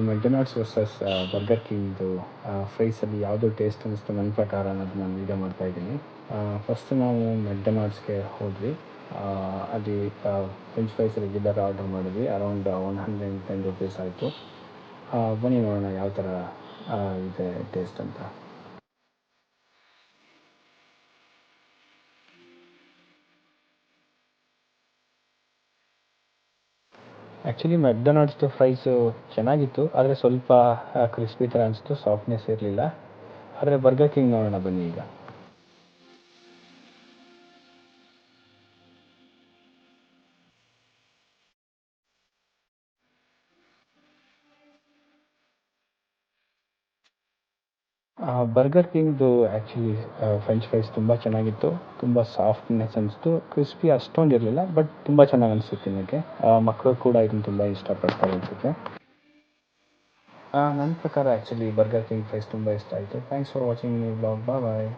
McDonald's versus burger ಕಿಂಗ್‌ದು ಫ್ರೈಸಲ್ಲಿ ಯಾವುದು taste ಅನ್ನಿಸ್ತು ನನ್ನ ಪ್ರಕಾರ ಅನ್ನೋದು ನಾನು ವೀಡಿಯೋ ಮಾಡ್ತಾ ಇದ್ದೀನಿ. ಫಸ್ಟ್ ನಾವು ಮೆಕ್‌ಡೊನಾಲ್ಡ್ಸ್‌ಗೆ ಹೋದ್ವಿ. ಅಲ್ಲಿ ಫ್ರೆಂಚ್ ಫ್ರೈಸ್ ರೆಗ್ಯುಲರ್ ಆರ್ಡರ್ ಮಾಡಿದ್ವಿ. ಅರೌಂಡ್ $110 ಆಯಿತು. ಬನ್ನಿ ನೋಡೋಣ ಯಾವ ಥರ ಇದೆ ಟೇಸ್ಟ್ ಅಂತ. ಆ್ಯಕ್ಚುಲಿ ಮೆಕ್‌ಡೊನಾಲ್ಡ್ಸ್ದು ಫ್ರೈಸು ಚೆನ್ನಾಗಿತ್ತು, ಆದರೆ ಸ್ವಲ್ಪ ಕ್ರಿಸ್ಪಿ ಥರ ಅನಿಸ್ತು, ಸಾಫ್ಟ್ನೆಸ್ ಇರಲಿಲ್ಲ. ಆದರೆ ಬರ್ಗರ್ ಕಿಂಗ್ ನೋಡೋಣ ಬನ್ನಿ ಈಗ. ಬರ್ಗರ್ ಕಿಂಗ್‌ದು ಆ್ಯಕ್ಚುಲಿ ಫ್ರೆಂಚ್ ಫ್ರೈಸ್ ತುಂಬ ಚೆನ್ನಾಗಿತ್ತು. ತುಂಬ ಸಾಫ್ಟ್ನೆಸ್ ಅನಿಸ್ತು. ಕ್ರಿಸ್ಪಿ ಅಷ್ಟೊಂದು ಇರಲಿಲ್ಲ, ಬಟ್ ತುಂಬ ಚೆನ್ನಾಗಿ ಅನಿಸ್ತು ತಿನ್ನೋಕ್ಕೆ. ಮಕ್ಕಳು ಕೂಡ ಇದನ್ನು ತುಂಬ ಇಷ್ಟಪಡ್ತಾರೆ ಅನಿಸುತ್ತೆ. ನನ್ನ ಪ್ರಕಾರ ಆ್ಯಕ್ಚುಲಿ ಬರ್ಗರ್ ಕಿಂಗ್ ಫ್ರೈಸ್ ತುಂಬ ಇಷ್ಟ ಆಯಿತು. Thanks for watching my vlog. Bye.